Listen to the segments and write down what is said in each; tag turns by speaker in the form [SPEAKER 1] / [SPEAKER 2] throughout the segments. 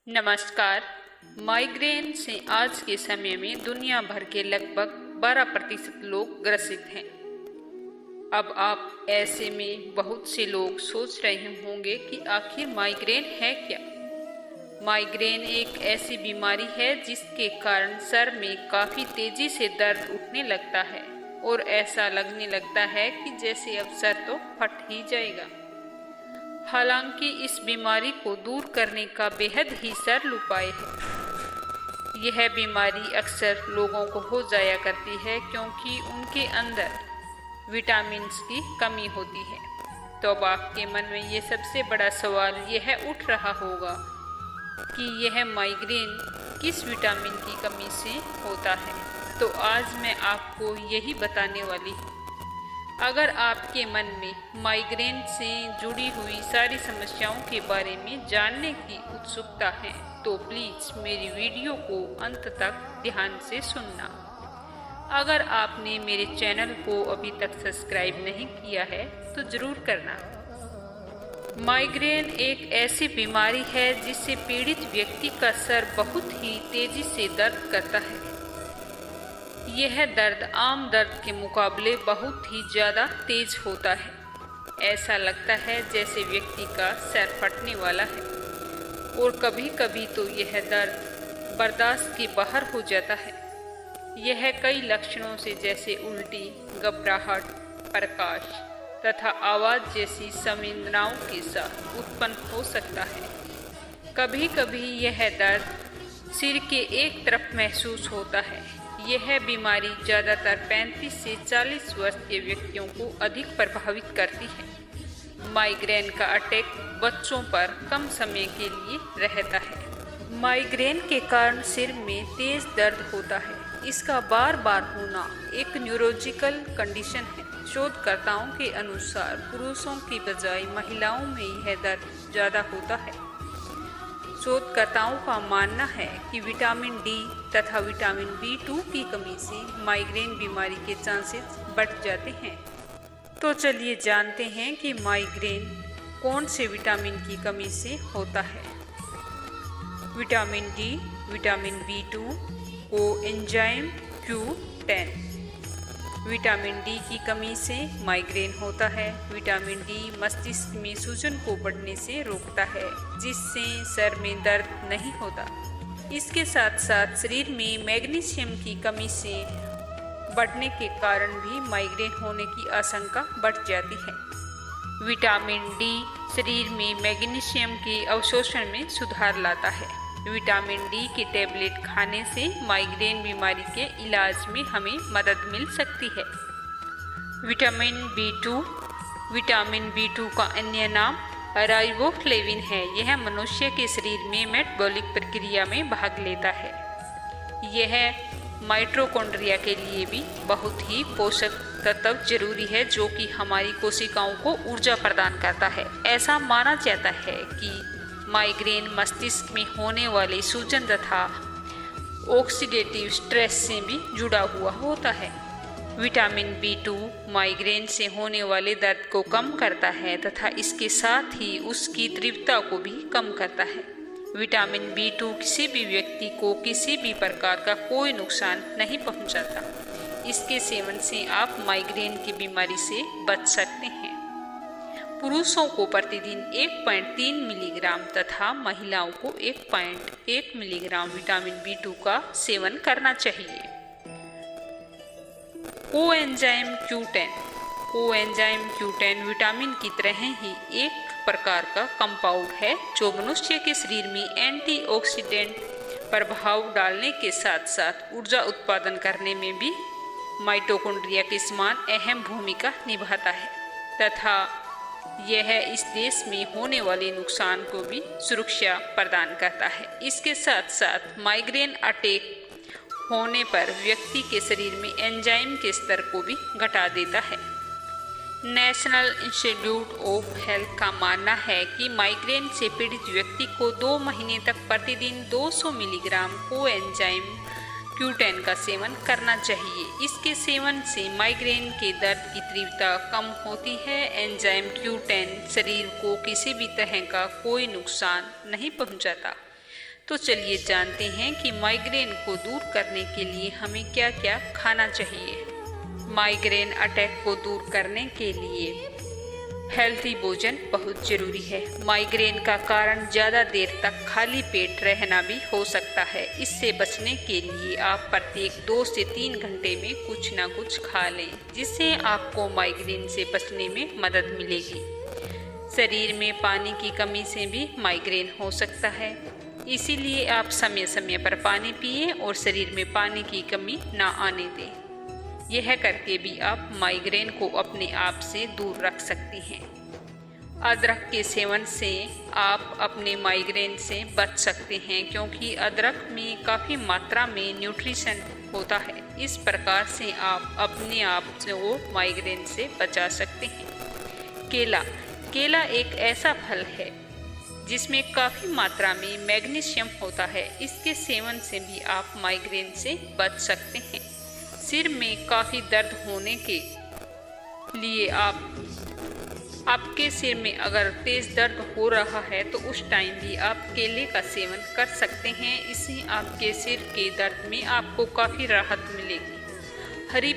[SPEAKER 1] नमस्कार। माइग्रेन से आज के समय में दुनिया भर के लगभग 12% लोग ग्रसित हैं। अब आप ऐसे में बहुत से लोग सोच रहे होंगे कि आखिर माइग्रेन है क्या। माइग्रेन एक ऐसी बीमारी है जिसके कारण सर में काफ़ी तेजी से दर्द उठने लगता है और ऐसा लगने लगता है कि जैसे अब सर तो फट ही जाएगा। हालांकि इस बीमारी को दूर करने का बेहद ही सरल उपाय है। यह बीमारी अक्सर लोगों को हो जाया करती है क्योंकि उनके अंदर विटामिन्स की कमी होती है। तो अब आपके मन में ये सबसे बड़ा सवाल यह उठ रहा होगा कि यह माइग्रेन किस विटामिन की कमी से होता है। तो आज मैं आपको यही बताने वाली हूँ। अगर आपके मन में माइग्रेन से जुड़ी हुई सारी समस्याओं के बारे में जानने की उत्सुकता है तो प्लीज़ मेरी वीडियो को अंत तक ध्यान से सुनना। अगर आपने मेरे चैनल को अभी तक सब्सक्राइब नहीं किया है तो ज़रूर करना। माइग्रेन एक ऐसी बीमारी है जिससे पीड़ित व्यक्ति का सर बहुत ही तेज़ी से दर्द करता है। यह दर्द आम दर्द के मुकाबले बहुत ही ज़्यादा तेज होता है। ऐसा लगता है जैसे व्यक्ति का सर फटने वाला है और कभी कभी तो यह दर्द बर्दाश्त के बाहर हो जाता है। यह कई लक्षणों से जैसे उल्टी, घबराहट, प्रकाश तथा आवाज़ जैसी संवेदनाओं के साथ उत्पन्न हो सकता है। कभी कभी यह दर्द सिर के एक तरफ महसूस होता है। यह बीमारी ज़्यादातर 35 से 40 वर्ष के व्यक्तियों को अधिक प्रभावित करती है। माइग्रेन का अटैक बच्चों पर कम समय के लिए रहता है। माइग्रेन के कारण सिर में तेज दर्द होता है। इसका बार बार होना एक न्यूरोलॉजिकल कंडीशन है। शोधकर्ताओं के अनुसार पुरुषों की बजाय महिलाओं में यह दर्द ज़्यादा होता है। शोधकर्ताओं का मानना है कि विटामिन डी तथा विटामिन B2 की कमी से माइग्रेन बीमारी के चांसेस बढ़ जाते हैं। तो चलिए जानते हैं कि माइग्रेन कौन से विटामिन की कमी से होता है। Vitamin D, vitamin B2, coenzyme Q10। Vitamin D की कमी से माइग्रेन होता है। विटामिन डी मस्तिष्क में सूजन को बढ़ने से रोकता है जिससे सर में दर्द नहीं होता। इसके साथ साथ शरीर में मैग्नीशियम की कमी से बढ़ने के कारण भी माइग्रेन होने की आशंका बढ़ जाती है। विटामिन डी शरीर में मैग्नीशियम के अवशोषण में सुधार लाता है। विटामिन डी की टेबलेट खाने से माइग्रेन बीमारी के इलाज में हमें मदद मिल सकती है। विटामिन B2 का अन्य नाम राइबोफ्लेविन है। यह मनुष्य के शरीर में मेटाबॉलिक प्रक्रिया में भाग लेता है। यह माइटोकॉन्ड्रिया के लिए भी बहुत ही पोषक तत्व जरूरी है जो कि हमारी कोशिकाओं को ऊर्जा प्रदान करता है। ऐसा माना जाता है कि माइग्रेन मस्तिष्क में होने वाले सूजन तथा ऑक्सीडेटिव स्ट्रेस से भी जुड़ा हुआ होता है। विटामिन B2 माइग्रेन से होने वाले दर्द को कम करता है तथा इसके साथ ही उसकी तीव्रता को भी कम करता है। विटामिन B2 किसी भी व्यक्ति को किसी भी प्रकार का कोई नुकसान नहीं पहुंचाता। इसके सेवन से आप माइग्रेन की बीमारी से बच सकते हैं। पुरुषों को प्रतिदिन 1.3 मिलीग्राम तथा महिलाओं को 1.1 मिलीग्राम विटामिन B2 का सेवन करना चाहिए। कोएंजाइम Q10 विटामिन की तरह ही एक प्रकार का कंपाउंड है जो मनुष्य के शरीर में एंटीऑक्सीडेंट प्रभाव डालने के साथ साथ ऊर्जा उत्पादन करने में भी माइटोकॉन्ड्रिया के समान अहम भूमिका निभाता है तथा यह इस देश में होने वाले नुकसान को भी सुरक्षा प्रदान करता है। इसके साथ साथ माइग्रेन अटैक होने पर व्यक्ति के शरीर में एंजाइम के स्तर को भी घटा देता है। नेशनल इंस्टीट्यूट ऑफ हेल्थ का मानना है कि माइग्रेन से पीड़ित व्यक्ति को 2 महीने तक प्रतिदिन 200 मिलीग्राम कोएंजाइम Q10 का सेवन करना चाहिए। इसके सेवन से माइग्रेन के दर्द की तीव्रता कम होती है। एंजाइम Q10 शरीर को किसी भी तरह का कोई नुकसान नहीं पहुंचाता तो चलिए जानते हैं कि माइग्रेन को दूर करने के लिए हमें क्या क्या खाना चाहिए। माइग्रेन अटैक को दूर करने के लिए हेल्थी भोजन बहुत जरूरी है। माइग्रेन का कारण ज़्यादा देर तक खाली पेट रहना भी हो सकता है। इससे बचने के लिए आप प्रत्येक 2 से 3 घंटे में कुछ ना कुछ खा लें, जिससे आपको माइग्रेन से बचने में मदद मिलेगी। शरीर में पानी की कमी से भी माइग्रेन हो सकता है, इसीलिए आप समय समय पर पानी पिएं और शरीर में पानी की कमी ना आने दें। यह करके भी आप माइग्रेन को अपने आप से दूर रख सकती हैं। अदरक के सेवन से आप अपने माइग्रेन से बच सकते हैं, क्योंकि अदरक में काफ़ी मात्रा में न्यूट्रिशन होता है। इस प्रकार से आप अपने आप को माइग्रेन से बचा सकते हैं। केला एक ऐसा फल है जिसमें काफ़ी मात्रा में मैग्नीशियम होता है। इसके सेवन से भी आप माइग्रेन से बच सकते हैं। सिर में काफ़ी दर्द होने के लिए आपके सिर में अगर तेज़ दर्द हो रहा है तो उस टाइम भी आप केले का सेवन कर सकते हैं। इससे आपके सिर के दर्द में आपको काफ़ी राहत मिलेगी। हरी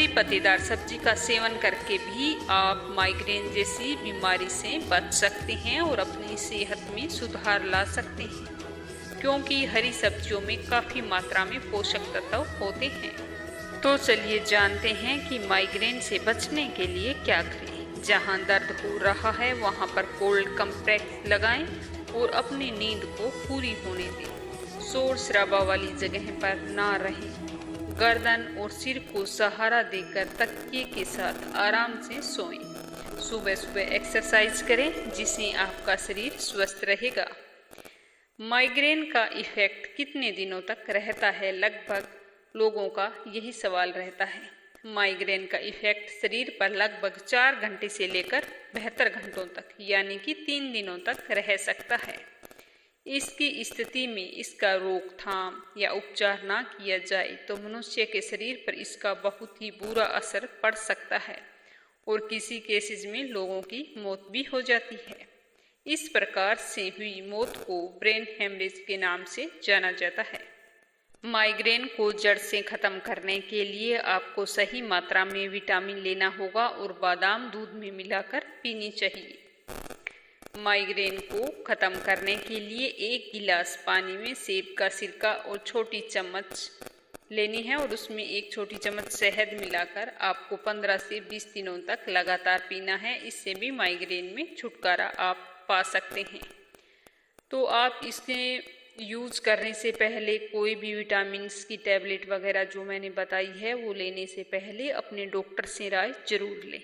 [SPEAKER 1] पत्तेदार सब्जी का सेवन करके भी आप माइग्रेन जैसी बीमारी से बच सकते हैं और अपनी सेहत में सुधार ला सकते हैं, क्योंकि हरी सब्जियों में काफ़ी मात्रा में पोषक तत्व होते हैं। तो चलिए जानते हैं कि माइग्रेन से बचने के लिए क्या करें। जहां दर्द हो रहा है वहां पर कोल्ड कंप्रेस लगाएं और अपनी नींद को पूरी होने दें। शोर शराबा वाली जगह पर ना रहें। गर्दन और सिर को सहारा देकर तकिए के साथ आराम से सोएं। सुबह सुबह एक्सरसाइज करें, जिससे आपका शरीर स्वस्थ रहेगा। माइग्रेन का इफेक्ट कितने दिनों तक रहता है, लगभग लोगों का यही सवाल रहता है। माइग्रेन का इफेक्ट शरीर पर लगभग 4 घंटे से लेकर 72 घंटों तक, यानी कि 3 दिनों तक रह सकता है। इसकी स्थिति में इसका रोकथाम या उपचार ना किया जाए तो मनुष्य के शरीर पर इसका बहुत ही बुरा असर पड़ सकता है और किसी केसेस में लोगों की मौत भी हो जाती है। इस प्रकार से हुई मौत को ब्रेन हेमरेज के नाम से जाना जाता है। माइग्रेन को जड़ से खत्म करने के लिए आपको सही मात्रा में विटामिन लेना होगा और बादाम दूध में मिलाकर पीनी चाहिए। माइग्रेन को खत्म करने के लिए 1 गिलास पानी में सेब का सिरका और छोटी चम्मच लेनी है और उसमें 1 छोटी चम्मच शहद मिलाकर आपको 15 से 20 दिनों तक लगातार पीना है। इससे भी माइग्रेन में छुटकारा आप पा सकते हैं। तो आप इसके यूज़ करने से पहले कोई भी विटामिन्स की टैबलेट वगैरह जो मैंने बताई है वो लेने से पहले अपने डॉक्टर से राय जरूर लें।